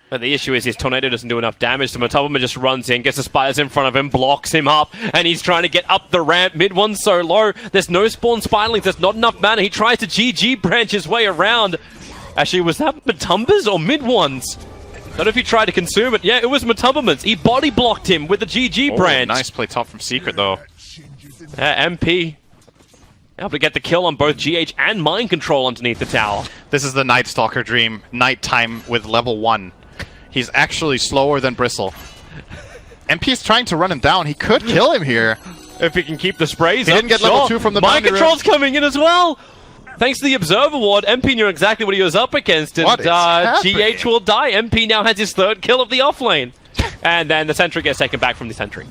But the issue is his Tornado doesn't do enough damage, so Matubman just runs in, gets the spiders in front of him, blocks him up, and he's trying to get up the ramp. Mid one's so low, there's no spawn spiderlings, there's not enough mana. He tries to GG branch his way around. Actually, was that Matumba's or mid one's? Don't know if he tried to consume it. Yeah, it was Matubman's. He body blocked him with the GG branch. Nice play top from Secret, though. MP able to get the kill on both GH and Mind Control underneath the tower. This is the Night Stalker dream. Nighttime with level 1. He's actually slower than Bristle. MP is trying to run him down. He could kill him here. If he can keep the sprays He up, didn't get sure. level 2 from the Mind boundary Control's coming in as well. Thanks to the Observer Ward, MP knew exactly what he was up against, and GH will die. MP now has his 3rd kill of the offlane. And then the Sentry gets taken back from the Sentry.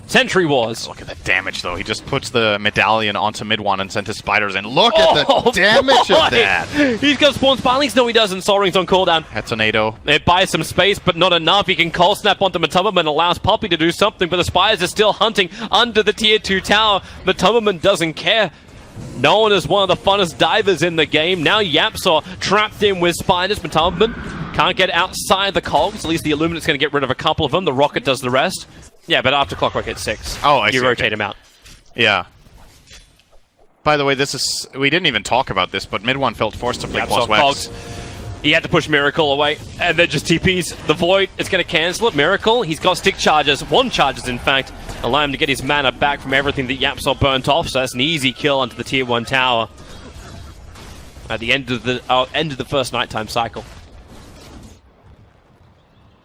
Sentry Wars. Look at the damage, though. He just puts the medallion onto mid one and sent his spiders in. Look at the damage of that. He's got spawn spiralings. No, he doesn't. Sol Ring's on cooldown. That tornado. It buys some space, but not enough. He can cold snap onto Matubman and allows Poppy to do something, but the spiders are still hunting under the tier 2 tower. Matubman doesn't care. No one is one of the funnest divers in the game. Now Yapsaw trapped in with spiders. Matubman can't get outside the cogs. At least the Illuminate's going to get rid of a couple of them. The Rocket does the rest. Yeah, but after Clockwork hits 6, you rotate him out. Yeah. By the way, this is... We didn't even talk about this, but mid one felt forced to play Cogs. He had to push Miracle away, and then just TPs. The Void is going to cancel it. Miracle, he's got stick charges, 1 charges in fact, allow him to get his mana back from everything that Yapsaw burnt off, so that's an easy kill onto the tier 1 tower. At the end of the first nighttime cycle.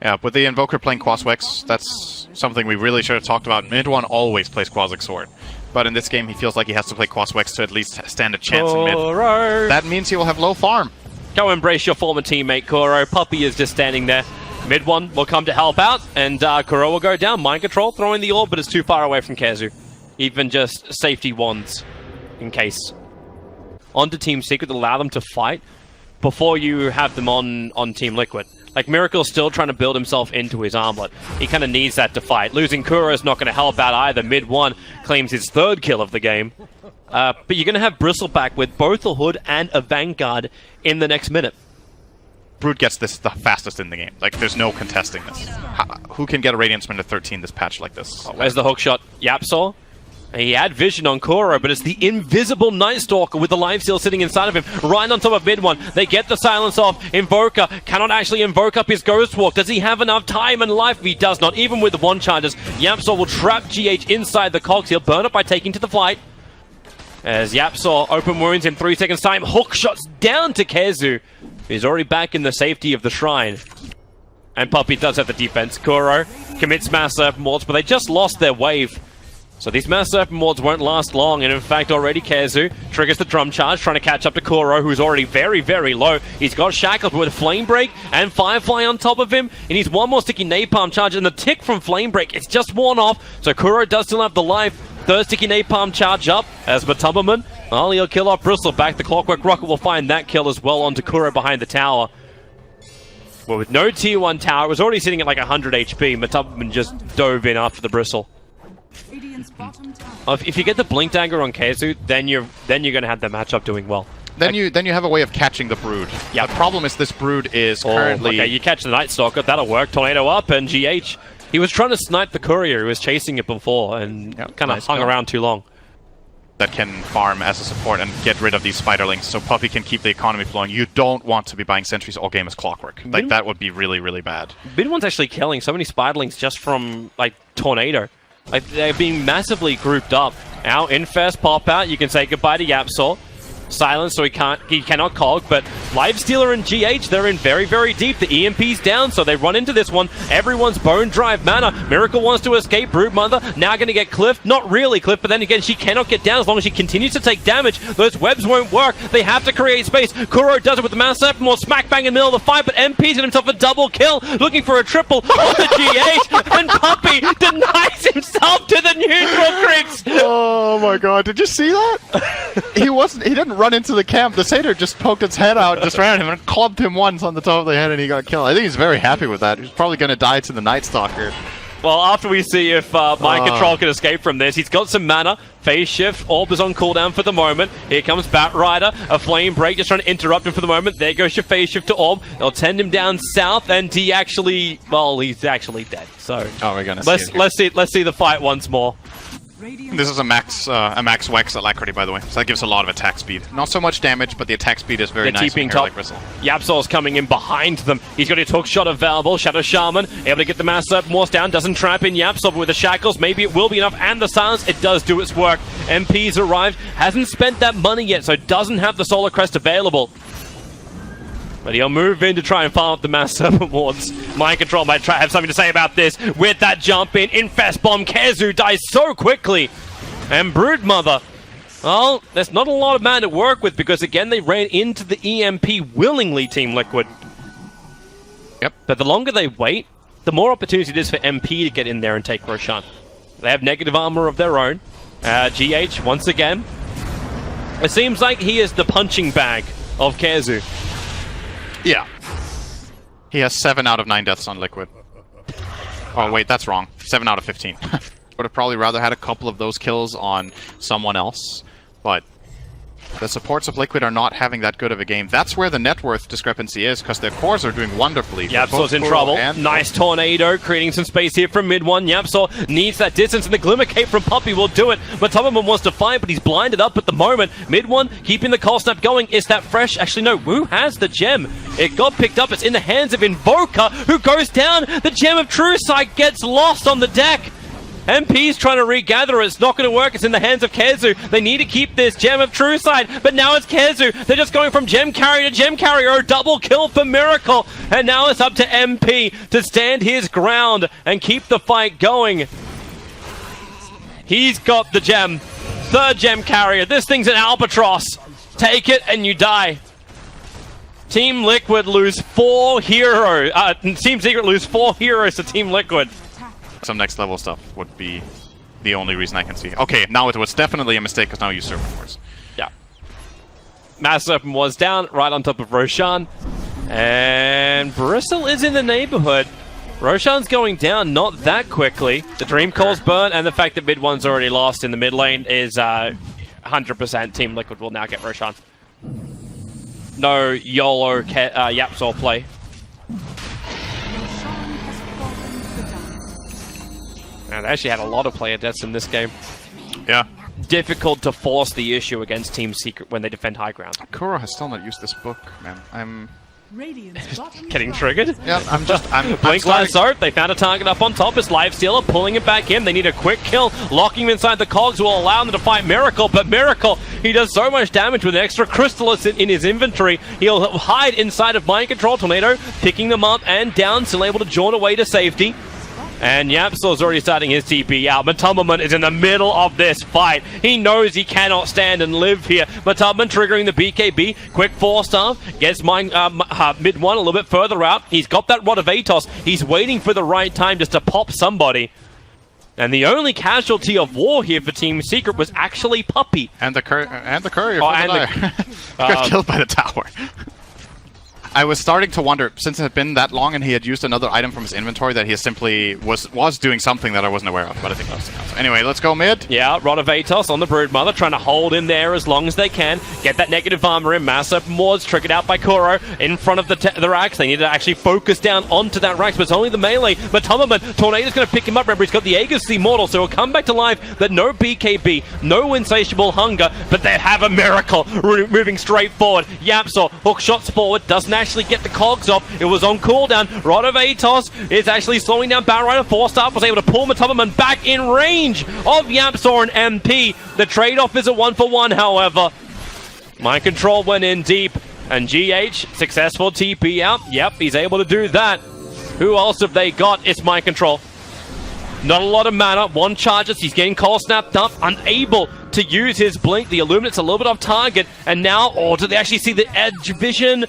Yeah, with the Invoker playing Quaswex, that's something we really should have talked about. Mid one always plays Quaswex Sword. But in this game, he feels like he has to play Quaswex to at least stand a chance in mid. That means he will have low farm. Go embrace your former teammate, Kuro. Puppy is just standing there. Mid one will come to help out, and Kuro will go down. Mind Control, throwing the orb, but it's too far away from Kezu. Even just safety wands, in case. Onto Team Secret, allow them to fight before you have them on Team Liquid. Like, Miracle's still trying to build himself into his armlet. He kind of needs that to fight. Losing Kuro is not going to help out either. Mid one claims his 3rd kill of the game. But you're going to have Bristleback with both a Hood and a Vanguard in the next minute. Brood gets this the fastest in the game. Like, there's no contesting this. Who can get a Radiant Spin to 13 this patch like this? Where's the hookshot? Yapsaw? He had vision on Kuro, but it's the invisible Night Stalker with the life seal sitting inside of him, right on top of mid one. They get the silence off. Invoker cannot actually invoke up his Ghost Walk. Does he have enough time and life? He does not. Even with the 1 charges, Yapsaw will trap GH inside the cogs. He'll burn it by taking to the flight. As Yapsaw open wounds in 3 seconds time, hook shots down to Kezu. He's already back in the safety of the shrine. And Puppy does have the defense. Kuro commits Mass Serpent Wards, but they just lost their wave. So these Mass Serpent Wards won't last long, and in fact already Kezu triggers the drum charge, trying to catch up to Kuro, who's already very, very low. He's got Shackles with Flame Break and Firefly on top of him, and he's 1 more sticky Napalm charge, and the tick from Flame Break, it's just worn off, so Kuro does still have the life. 3rd sticky Napalm charge up as Matubman. Well, he'll kill off Bristleback. The Clockwork Rocket will find that kill as well onto Kuro behind the tower. Well, with no tier 1 tower, it was already sitting at like 100 HP. Matubman just dove in after the Bristle. If you get the Blink Dagger on Kezu, then you're going to have that matchup doing well. Then you have a way of catching the Brood. Yep. The problem is this Brood is currently... Okay, you catch the Night Stalker, that'll work. Tornado up, and GH... He was trying to snipe the Courier, who was chasing it before, and kind of hung around too long. That can farm as a support and get rid of these spiderlings, so Puppy can keep the economy flowing. You don't want to be buying sentries all game as Clockwork. Like, that would be really, really bad. Bidwan's actually killing so many spiderlings just from, like, Tornado. Like, they're being massively grouped up. Now, Infest pop out, you can say goodbye to Yapsaw. Silence, so he cannot cog, but Lifestealer and GH, they're in very, very deep. The EMP's down, so they run into this one. Everyone's Bone Drive mana. Miracle wants to escape. Broodmother now going to get cliffed. Not really cliffed, but then again, she cannot get down as long as she continues to take damage. Those webs won't work. They have to create space. Kuro does it with the Mass Serpent, more smack bang in the middle of the fight, but MP's got himself a double kill, looking for a triple on the GH, and Puppy denies himself to the neutral creeps. Oh my god, did you see that? He didn't run into the camp. The Satyr just poked its head out, just ran at him and clubbed him once on the top of the head, and he got killed. I think he's very happy with that. He's probably going to die to the Night Stalker. Well, after we see if Mind Control can escape from this, he's got some mana. Phase Shift, Orb is on cooldown for the moment. Here comes Batrider, a Flame Break just trying to interrupt him for the moment. There goes your Phase Shift to Orb. They'll tend him down south, and he actually, well, he's actually dead. So we're gonna let's see the fight once more. This is a max Wex Alacrity, by the way, so that gives a lot of attack speed. Not so much damage, but the attack speed is very nice. Top. Yapsol's coming in behind them. He's got his hook shot available. Shadow Shaman able to get the Mass Morse down. Doesn't trap in Yapsol, but with the shackles, maybe it will be enough. And the silence, it does do its work. MP's arrived, hasn't spent that money yet, so doesn't have the Solar Crest available. But he'll move in to try and follow up the Mass Serpent Wards. Mind Control might have something to say about this. With that jump in, Infest Bomb, KheZu dies so quickly. And Broodmother, well, there's not a lot of man to work with because, again, they ran into the EMP willingly, Team Liquid. Yep. But the longer they wait, the more opportunity it is for MP to get in there and take Roshan. They have negative armor of their own. GH, once again. It seems like he is the punching bag of KheZu. Yeah. He has 7 out of 9 deaths on Liquid. Oh, wait, that's wrong. 7 out of 15. Would have probably rather had a couple of those kills on someone else, but the supports of Liquid are not having that good of a game. That's where the net worth discrepancy is, because their cores are doing wonderfully. Yapsol's in trouble. Nice tornado, creating some space here from mid one. Yapsol needs that distance, and the Glimmer Cape from Puppey will do it. But Tubberman wants to fight, but he's blinded up at the moment. Mid one, keeping the cold snap going. Is that fresh? Actually, no. Wu has the gem. It got picked up. It's in the hands of Invoker, who goes down. The Gem of True Sight gets lost on the deck. MP's trying to regather it. It's not going to work. It's in the hands of KheZu. They need to keep this Gem of True Sight, but now it's KheZu. They're just going from Gem Carrier to Gem Carrier. A double kill for Miracle. And now it's up to MP to stand his ground and keep the fight going. He's got the gem. Third Gem Carrier. This thing's an albatross. Take it and you die. Team Liquid lose 4 heroes. Team Secret lose 4 heroes to Team Liquid. Some next level stuff would be the only reason I can see. Okay, now it was definitely a mistake because now you Serpent Wars. Yeah. Mass Serpent was down right on top of Roshan. And Bristle is in the neighborhood. Roshan's going down not that quickly. The Dream Coil's burnt, and the fact that mid one's already lost in the mid lane is 100% Team Liquid will now get Roshan. No YOLO Yapsol play. And they actually had a lot of player deaths in this game. Yeah. Difficult to force the issue against Team Secret when they defend high ground. Kuro has still not used this book, man. I'm getting triggered. Yeah, I'm Blink Last Art, they found a target up on top. It's Lifestealer pulling him back in. They need a quick kill. Locking him inside the cogs will allow them to fight Miracle, but Miracle, he does so much damage with an extra Crystallis in his inventory. He'll hide inside of Mind Control Tornado, picking them up and down, still able to jaunt away to safety. And Yapsol's already starting his TP out. Matumberman is in the middle of this fight. He knows he cannot stand and live here. Matumberman triggering the BKB. Quick 4-star. Gets mid one a little bit further out. He's got that Rod of Atos. He's waiting for the right time just to pop somebody. And the only casualty of war here for Team Secret was actually Puppey. And the courier got killed by the tower. I was starting to wonder, since it had been that long and he had used another item from his inventory, that he simply was doing something that I wasn't aware of, but I think that was something else. Anyway, let's go mid. Yeah, Rod of Atos on the Broodmother, trying to hold in there as long as they can. Get that negative armor in. Mass Open Wards triggered out by Kuro in front of the racks. They need to actually focus down onto that racks, but it's only the melee. But Tumberman, Tornado's going to pick him up. Remember, he's got the Aegis the Immortal, so he'll come back to life. But no BKB, no insatiable hunger, but they have a Miracle moving straight forward. Yapsol, hook shots forward, doesn't actually get the cogs off. It was on cooldown. Rod of Atos is actually slowing down Batrider. 4-star was able to pull Matumberman back in range of Yapsor and MP. The trade-off is a 1-for-1, however. Mind Control went in deep, and GH, successful TP out. Yep, he's able to do that. Who else have they got? It's Mind Control. Not a lot of mana. 1 charges. He's getting cold snapped up. Unable to use his blink. The Illuminate's a little bit off target. And now, do they actually see the edge vision?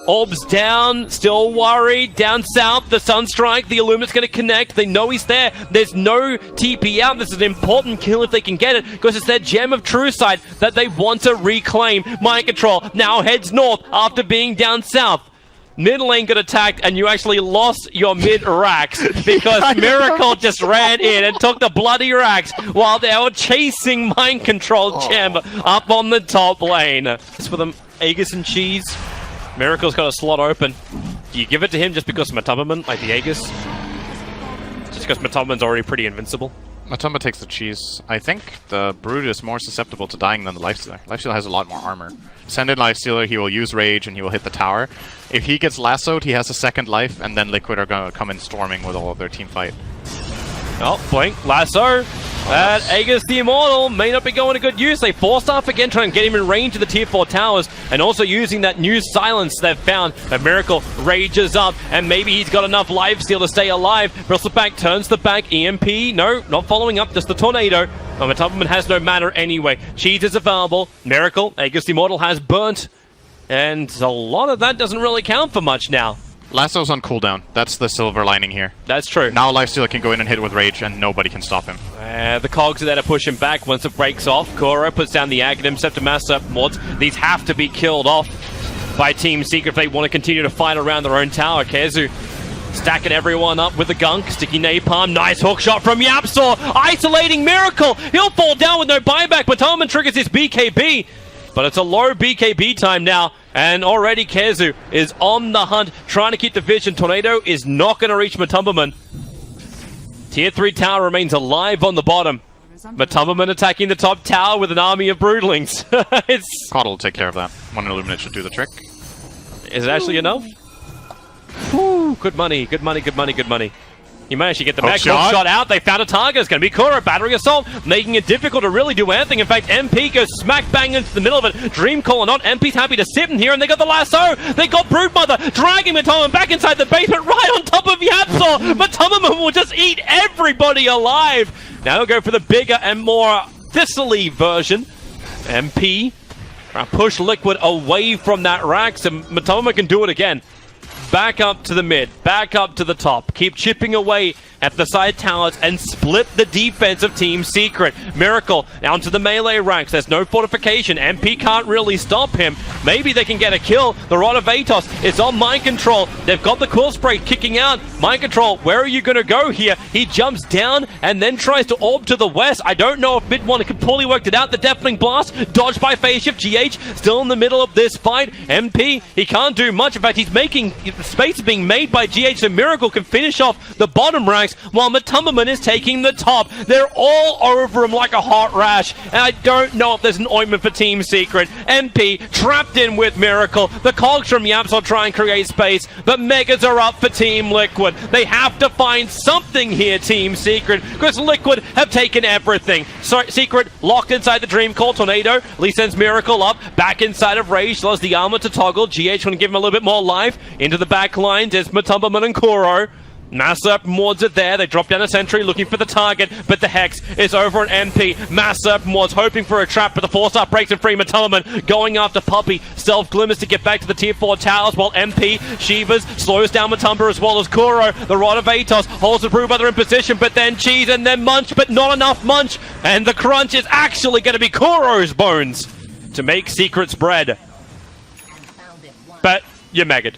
Orbs down, still worried. Down south, the Sunstrike, the Illuminate's going to connect. They know he's there. There's no TP out. This is an important kill if they can get it, because it's their Gem of True Sight that they want to reclaim. Mind Control now heads north after being down south. mid lane got attacked and you actually lost your mid racks because Miracle just ran in and took the bloody racks while they were chasing Mind Control Gem up on the top lane. It's for them, Aegis and Cheese. Miracle's got a slot open. Do you give it to him just because Matumbaman, like the Aegis? Just because Matumbaman's already pretty invincible? Matumba takes the cheese. I think the Brood is more susceptible to dying than the Lifestealer. Lifestealer has a lot more armor. Send in Lifestealer, he will use Rage and he will hit the tower. If he gets lassoed, he has a second life, and then Liquid are going to come in storming with all of their team fight. Oh, blink, lasso. That Aegis the Immortal may not be going to good use. They forced off again, trying to get him in range of the tier 4 towers, and also using that new silence they've found. A Miracle rages up, and maybe he's got enough lifesteal to stay alive. Bristleback turns the back. EMP, no, not following up, just the tornado. Matumbaman has no matter anyway. Cheese is available. Miracle, Aegis the Immortal has burnt, and a lot of that doesn't really count for much now. Lasso's on cooldown. That's the silver lining here. That's true. Now Lifestealer can go in and hit with Rage, and nobody can stop him. The cogs are there to push him back once it breaks off. Koro puts down the Aghanim, Septimaster, Mords. These have to be killed off by Team Secret if they want to continue to fight around their own tower. Kezu stacking everyone up with the gunk. Sticky Napalm. Nice hook shot from Yapsaw. Isolating Miracle. He'll fall down with no buyback. Matumbaman triggers his BKB. But it's a low BKB time now, and already Kezu is on the hunt, trying to keep the vision. Tornado is not going to reach Matumbaman. Tier 3 tower remains alive on the bottom. Matumbaman attacking the top tower with an army of broodlings. Coddle will take care of that. One Illuminate should do the trick. Is it actually enough? Woo, good money, good money, good money, good money. He managed to get the back shot out. They found a target. It's going to be Kuro. Battery Assault, making it difficult to really do anything. In fact, MP goes smack bang into the middle of it. Dream Call or not, MP's happy to sit in here, and they got the lasso. They got Broodmother, dragging Matumbaman back inside the basement, right on top of Yapsaw. Matumbaman will just eat everybody alive. Now he'll go for the bigger and more Thistle-y version. MP push Liquid away from that Rax, and Matumbaman can do it again. Back up to the mid, back up to the top. Keep chipping away at the side towers and split the defense of Team Secret. Miracle down to the melee ranks. There's no fortification. MP can't really stop him. Maybe they can get a kill. The Rod of Atos is on Mind Control. They've got the Quill Spray kicking out. Mind Control, where are you going to go here? He jumps down and then tries to orb to the west. I don't know if mid one completely worked it out. The Deafening Blast, dodged by Phase Shift. GH still in the middle of this fight. MP, he can't do much. In fact, he's making space being made by GH, so Miracle can finish off the bottom ranks while Matumbaman is taking the top. They're all over him like a hot rash, and I don't know if there's an ointment for Team Secret. MP trapped in with Miracle. The cogs from Yaps will try and create space, but Megas are up for Team Liquid. They have to find something here, Team Secret, because Liquid have taken everything. So Secret locked inside the Dream Call. Tornado Lee sends Miracle up, back inside of Rage, lost the armor to toggle. GH want to give him a little bit more life. Into the back lines is Matumbaman and Kuro. Massup Mords are there. They drop down a sentry looking for the target, but the Hex is over on MP. Massup Mords hoping for a trap, but the 4-star breaks it free. Matumbaman going after Puppy. Stealth glimmers to get back to the tier 4 towers, while MP Shivas slows down Matumba as well as Kuro. The Rod of Atos holds the Broodmother in position, but then Cheese and then Munch, but not enough Munch. And the crunch is actually going to be Kuro's bones to make Secret's bread. But you're megged.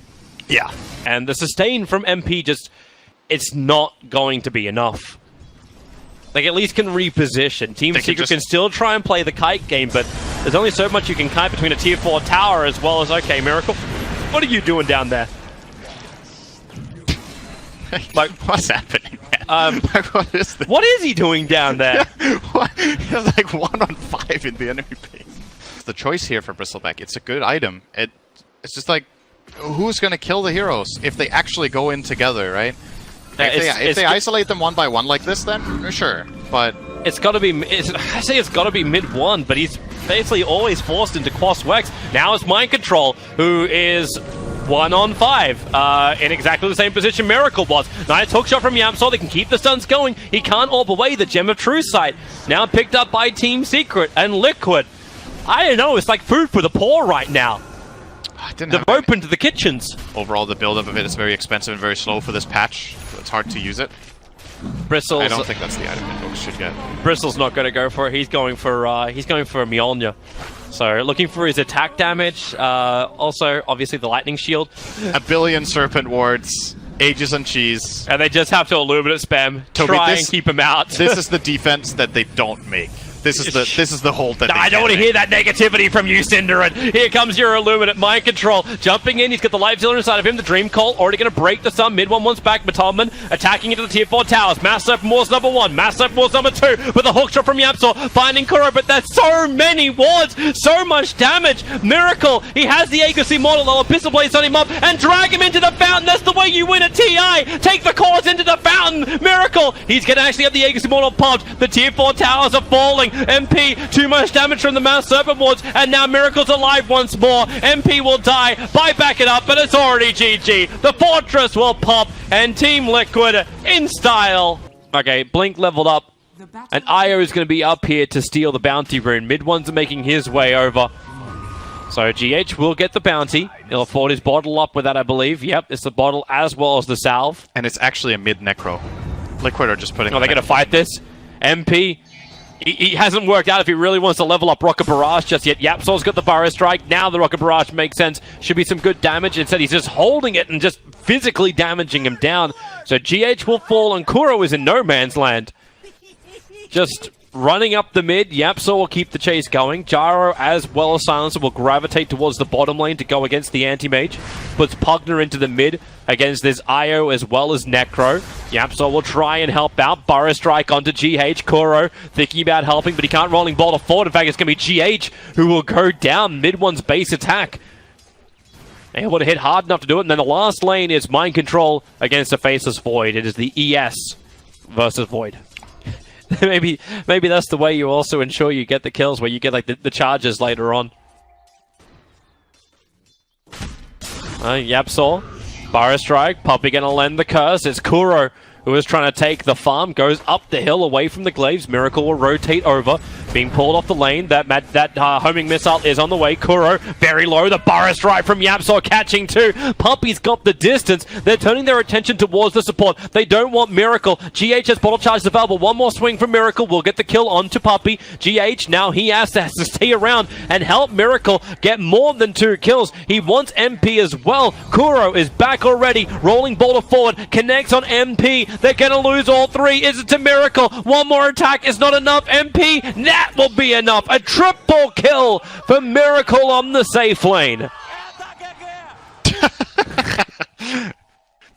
Yeah. And the sustain from MP just... it's not going to be enough. They at least can reposition. Team Secret can still try and play the kite game, but there's only so much you can kite between a tier 4 tower as well as, okay, Miracle, what are you doing down there? Like, what's happening, man? Like, what is this? What is he doing down there? He's like 1-on-5 in the enemy base. The choice here for Bristleback, it's a good item. It's just like, who's going to kill the heroes if they actually go in together, right? If they isolate them one by one like this, then sure. But it's got to be. I say it's got to be mid one, but he's basically always forced into Quas Wex. Now it's Mind Control, who is 1-on-5 in exactly the same position Miracle was. Nice hook shot from Yamsol. They can keep the stuns going. He can't orb away the Gem of Truth site. Now picked up by Team Secret and Liquid. I don't know. It's like food for the poor right now. They've opened to the kitchens. Overall, the build-up of it is very expensive and very slow for this patch, so it's hard to use it. Bristles. I don't think that's the item that folks should get. Bristle's not going to go for it. He's going for Mjolnir. So looking for his attack damage. Also, obviously, the lightning shield. A billion serpent wards, ages and cheese. And they just have to illuminate spam, Toby, try and keep him out. This is the defense that they don't make. This is the hold that I don't want to hear that negativity from you, Cinderin. Here comes your Illuminate mind control. Jumping in, he's got the life stealer inside of him. The Dream Colt already going to break the sun. Mid one wants back. Matomman attacking into the tier 4 towers. Mass Serpent Wars number 1. Mass Serpent Wars number 2. With a hook shot from Yapsor. Finding Kuro, but there's so many wards. So much damage. Miracle. He has the Aegis model. They'll Abyssal Blades on him up and drag him into the fountain. That's the way you win a TI. Take the cause into the fountain. Miracle. He's going to actually have the Aegis model pumped. The tier 4 towers are falling. MP, too much damage from the Mass Serpent Wards, and now Miracle's alive once more. MP will die, buy back it up, but it's already GG. The Fortress will pop, and Team Liquid in style. Okay, Blink leveled up, and Io is going to be up here to steal the bounty rune. Mid one's making his way over. So GH will get the bounty. He'll afford his bottle up with that, I believe. Yep, it's the bottle as well as the salve. And it's actually a mid necro. Liquid are just putting... Oh, they're going to fight this? MP... He hasn't worked out if he really wants to level up Rocket Barrage just yet. Yapsor's got the Burrow Strike. Now the Rocket Barrage makes sense. Should be some good damage. Instead, he's just holding it and just physically damaging him down. So GH will fall, and Kuro is in no man's land. Just running up the mid. Yapsor will keep the chase going. Gyro, as well as Silencer, will gravitate towards the bottom lane to go against the Anti-Mage. Puts Pugner into the mid against this Io as well as Necro. Yapsor will try and help out. Burrow Strike onto GH. Kuro thinking about helping, but he can't rolling boulder forward. In fact, it's going to be GH who will go down mid one's base attack. Able to hit hard enough to do it. And then the last lane is Mind Control against the Faceless Void. It is the ES versus Void. maybe that's the way you also ensure you get the kills, where you get like the charges later on. Yapsor, Burrow Strike, Puppy gonna lend the curse. It's Kuro who is trying to take the farm, goes up the hill away from the glaives. Miracle will rotate over, being pulled off the lane. That homing missile is on the way. Kuro, very low. The Burrow Strike from Yapsor catching too. Puppy's got the distance. They're turning their attention towards the support. They don't want Miracle. GH has bottle charges available. One more swing from Miracle will get the kill onto Puppy. GH, now he has to stay around and help Miracle get more than 2 kills. He wants MP as well. Kuro is back already. Rolling boulder forward. Connects on MP. They're going to lose all 3. Is it to Miracle? One more attack is not enough. MP, that will be enough. A triple kill for Miracle on the safe lane.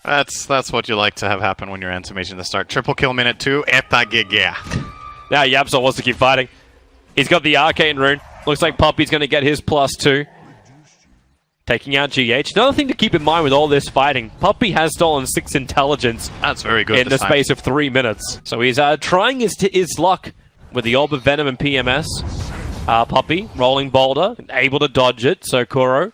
That's what you like to have happen when you're Anti-Mage in the start. Triple kill minute 2. Eta gege. Now Yapsor wants to keep fighting. He's got the Arcane Rune. Looks like Puppy's going to get his +2. Taking out GH. Another thing to keep in mind with all this fighting, Puppy has stolen 6 intelligence. That's very good in the space of 3 minutes. So he's trying his luck with the Orb of Venom and PMS. Puppy, rolling boulder, able to dodge it. So Kuro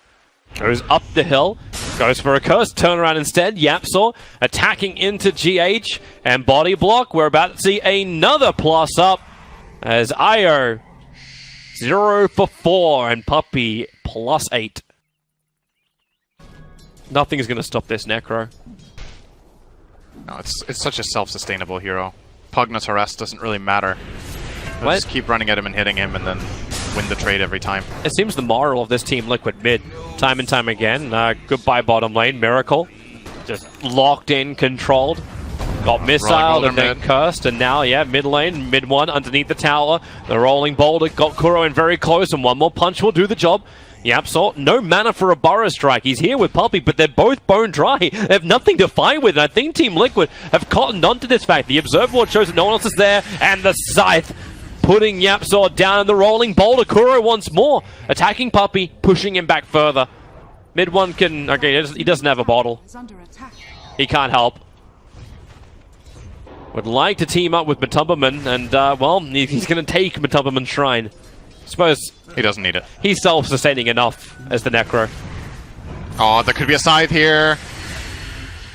goes up the hill, goes for a curse, turnaround instead. Yapsor attacking into GH and body block. We're about to see another plus up as Io 0 for 4 and Puppy +8. Nothing is going to stop this Necro. No, it's such a self-sustainable hero. Pugna's harass doesn't really matter. They'll just keep running at him and hitting him and then win the trade every time. It seems the moral of this Team Liquid mid, time and time again. Goodbye bottom lane. Miracle, just locked in, controlled. Got missiled and then cursed, and now, yeah, mid lane, mid one, underneath the tower. The rolling boulder got Kuro in very close, and one more punch will do the job. Yapsor, no mana for a Burrow Strike. He's here with Puppy, but they're both bone dry. They have nothing to fight with, and I think Team Liquid have cottoned onto this fact. The Observer Ward shows that no one else is there, and the Scythe putting Yapsor down in the rolling boulder. Kuro once more, attacking Puppy, pushing him back further. Mid one can... Okay, he doesn't have a bottle. He can't help. Would like to team up with Matumberman, and, well, he's going to take Matumberman's Shrine. Suppose he doesn't need it. He's self-sustaining enough as the Necro. Oh, there could be a scythe here.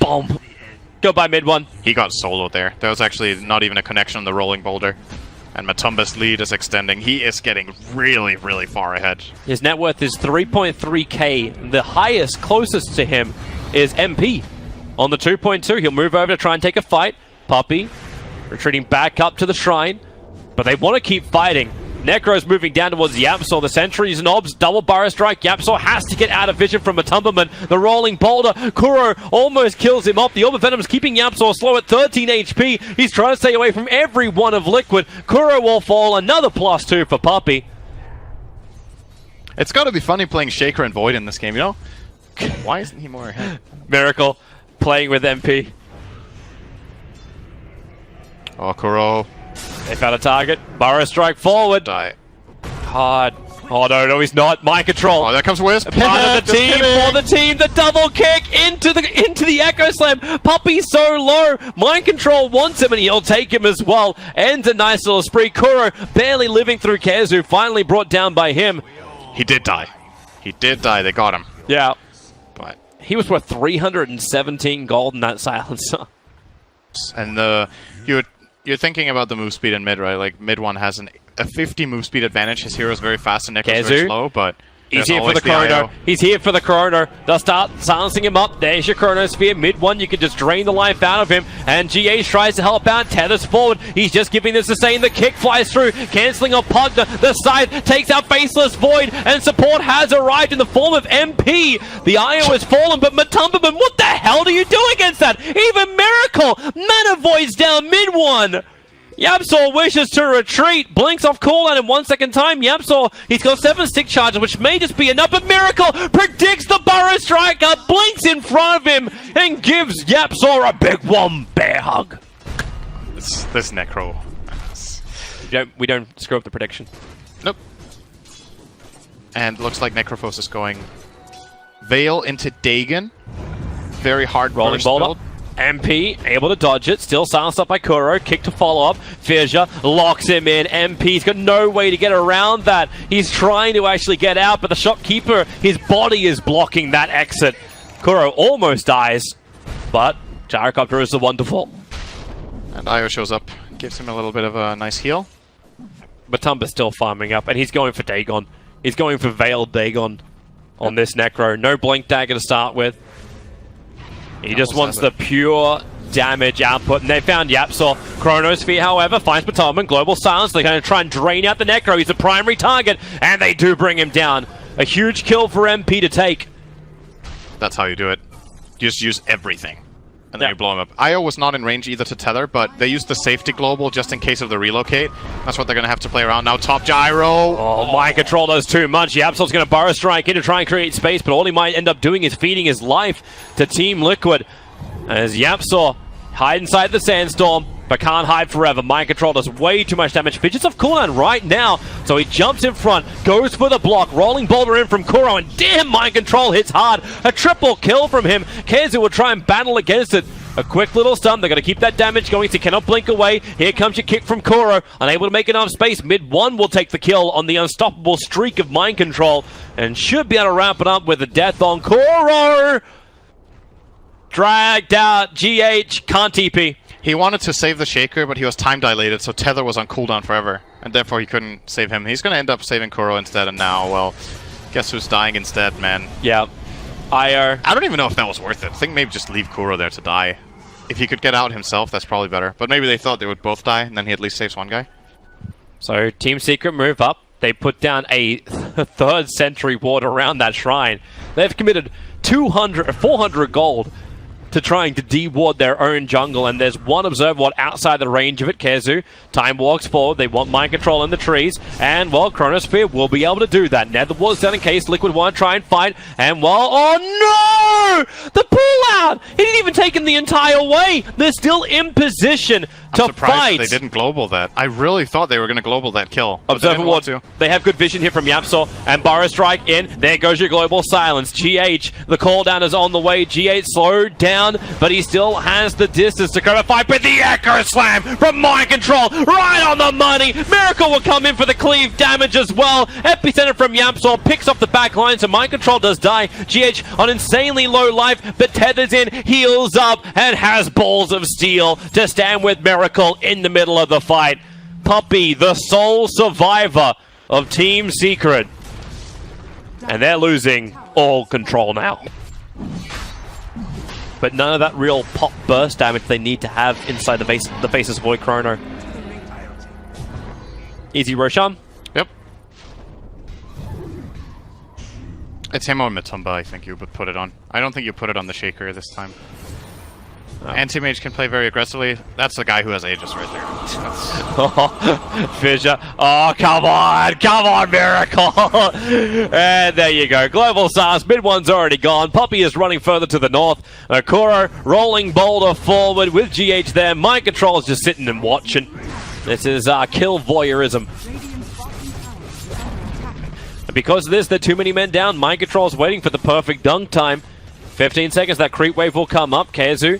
Bomb. Goodbye, mid one. He got soloed there. There was actually not even a connection on the rolling boulder. And Matumba's lead is extending. He is getting really, really far ahead. His net worth is 3.3k. The highest, closest to him, is MP. On the 2.2, he'll move over to try and take a fight. Puppy retreating back up to the shrine. But they want to keep fighting. Necro's moving down towards Yapsor. The sentries and obs, double burrow strike. Yapsor has to get out of vision from Matumberman. The rolling boulder. Kuro almost kills him off. The Orb of Venom's keeping Yapsor slow at 13 HP. He's trying to stay away from every one of Liquid. Kuro will fall. Another +2 for Puppey. It's got to be funny playing Shaker and Void in this game, you know? Why isn't he more ahead? Miracle playing with MP. Oh, Kuro. They found a target. Burrow strike forward. Die. Hard. Oh, no, he's not. Mind control. Oh, there comes Wisp. Part of the team, for the team. The double kick into the Echo Slam. Puppey so low. Mind control wants him, and he'll take him as well. Ends a nice little spree. Kuro barely living through Kezu. Finally brought down by him. He did die. He did die. They got him. Yeah. But he was worth 317 gold in that silencer. And you're thinking about the move speed in mid, right? Like, mid one has a 50 move speed advantage. His hero's very fast and Necro's very slow, but he's here for the Chrono. He's here for the Chrono. They'll start silencing him up. There's your Chronosphere. Mid one, you can just drain the life out of him. And GH tries to help out. Tethers forward. He's just giving the sustain. The kick flies through, cancelling a Pugna. The side takes out Faceless Void, and support has arrived in the form of MP. The IO has fallen, but Matumberman, what the hell do you do against that? Even Miracle! Mana Void's down mid one. Yapsor wishes to retreat, blinks off cooldown in 1 second time. Yapsor, he's got 7 stick charges, which may just be enough, but Miracle predicts the burrow strike, blinks in front of him, and gives Yapsor a big one bear hug. This Necro. We don't screw up the prediction. Nope. And looks like Necrophos is going Veil into Dagon. Very hard rolling boulder. MP able to dodge it, still silenced up by Kuro, kick to follow up, Fissure locks him in, MP's got no way to get around that, he's trying to actually get out, but the shopkeeper, his body is blocking that exit. Kuro almost dies, but Gyrocopter is the one to fall. And Io shows up, gives him a little bit of a nice heal. Matumba's still farming up, and he's going for Dagon. He's going for Veiled Dagon on this Necro, no Blink Dagger to start with. He just wants the pure damage output, and they found Yapsor. Chronosphere, however, finds Matumberman. Global Silence. They're going to try and drain out the Necro. He's the primary target, and they do bring him down. A huge kill for MP to take. That's how you do it. You just use everything, and then you blow him up. Io was not in range either to tether, but they used the safety global just in case of the relocate. That's what they're going to have to play around. Now top gyro. Oh, mind control does too much. Yapsor's going to burrow strike in to try and create space, but all he might end up doing is feeding his life to Team Liquid. As Yapsor hide inside the sandstorm, but can't hide forever. Mind control does way too much damage. Fidget's off cooldown right now, so he jumps in front, goes for the block, rolling boulder in from Kuro, and damn, mind control hits hard. A triple kill from him. Kezu will try and battle against it. A quick little stun. They're going to keep that damage going, so he cannot blink away. Here comes your kick from Kuro. Unable to make enough space. Mid one will take the kill on the unstoppable streak of mind control, and should be able to wrap it up with a death on Kuro. Dragged out. GH can't TP. He wanted to save the Shaker, but he was time dilated, so Tether was on cooldown forever, and therefore he couldn't save him. He's going to end up saving Kuro instead, and now, well, guess who's dying instead, man? Yeah. IR. I don't even know if that was worth it. I think maybe just leave Kuro there to die. If he could get out himself, that's probably better. But maybe they thought they would both die, and then he at least saves one guy. So, Team Secret move up. They put down a third sentry ward around that shrine. They've committed 400 gold to trying to de-ward their own jungle, and there's one observer ward outside the range of it, Kezu. Time walks forward, they want mind control in the trees, and, well, Chronosphere will be able to do that. Nether ward's down in case Liquid want to try and fight, and, well, oh no! The pull-out! He didn't even take him the entire way! They're still in position to I'm surprised fight. They didn't global that. I really thought they were going to global that kill. Observer ward, they have good vision here from Yapsor, and Burrow strike in. There goes your global silence. GH, the call down is on the way. GH slowed down, but he still has the distance to cover fight. But the Echo Slam from mind control, right on the money. Miracle will come in for the cleave damage as well. Epicenter from Yapsor picks off the back line, so mind control does die. GH on insanely low life, but tethers in, heals up, and has balls of steel to stand with Miracle in the middle of the fight. Puppey, the sole survivor of Team Secret. And they're losing all control now. But none of that real pop burst damage they need to have inside the Faceless Void Chrono. Easy Roshan. Yeah. It's him or Matumba, I think you would put it on. I don't think you put it on the Shaker this time. Oh. Anti-Mage can play very aggressively. That's the guy who has Aegis right there. Fissure. Oh, come on, Miracle. And there you go. Global Stars, mid one's already gone. Poppy is running further to the north. Kuro rolling boulder forward with GH there. Mind Control's just sitting and watching. This is kill voyeurism. And because of this, there are too many men down. Mind Control's waiting for the perfect dunk time. 15 seconds, that creep wave will come up. Kazu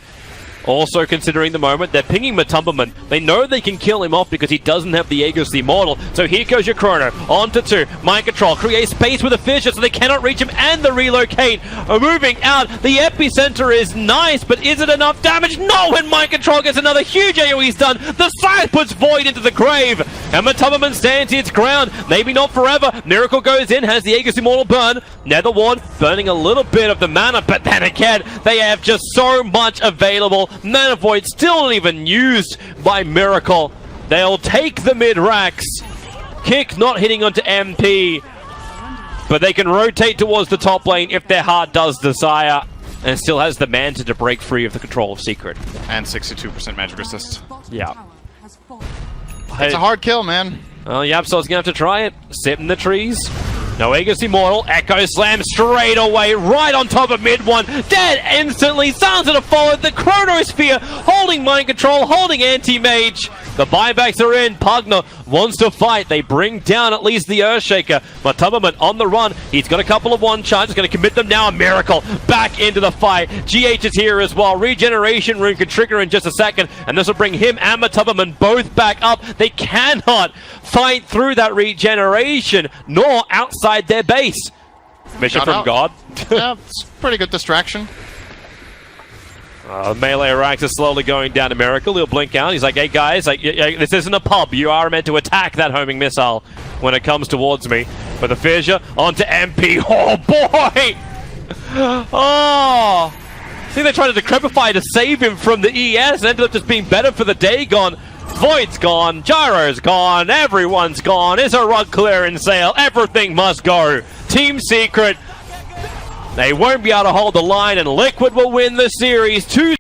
also considering the moment. They're pinging Matumberman. They know they can kill him off because he doesn't have the Aegis the Immortal. So here goes your Chrono. On to 2. Mind Control creates space with a Fissure so they cannot reach him, and the relocate. Moving out. The epicenter is nice, but is it enough damage? No, and Mind Control gets another huge AoE stun. The side puts Void into the grave. And Matumberman stands its ground. Maybe not forever. Miracle goes in, has the Aegis Immortal burn. Nether Ward burning a little bit of the mana, but then again, they have just so much available. Mana Void still not even used by Miracle. They'll take the mid-racks. Kick not hitting onto MP, but they can rotate towards the top lane if their heart does desire, and still has the Manta to break free of the control of Secret. And 62% magic resist. Yeah. It's a hard kill, man. Well, Yapsol's gonna have to try it. Sit in the trees. No Aegis Immortal. Echo Slam straight away, right on top of mid one. Dead instantly. Sounds to follow. The Chronosphere holding Mind Control, holding Anti-Mage. The buybacks are in. Pugner wants to fight. They bring down at least the Earthshaker. Matumberman on the run. He's got a couple of one-shots. He's going to commit them now. A Miracle back into the fight. GH is here as well. Regeneration Rune can trigger in just a second, and this will bring him and Matumberman both back up. They cannot fight through that regeneration, nor outside their base. Mission from God. Yeah, it's a pretty good distraction. Melee ranks are slowly going down to Miracle. He'll blink out. He's like, hey guys, this isn't a pub. You are meant to attack that homing missile when it comes towards me. But the Fissure onto MP. Oh boy! Oh! I think they tried to Decrepify to save him from the ES. Ended up just being better for the day gone. Void's gone. Gyro's gone. Everyone's gone. It's a rug clearance sale. Everything must go. Team Secret. They won't be able to hold the line, and Liquid will win the series 2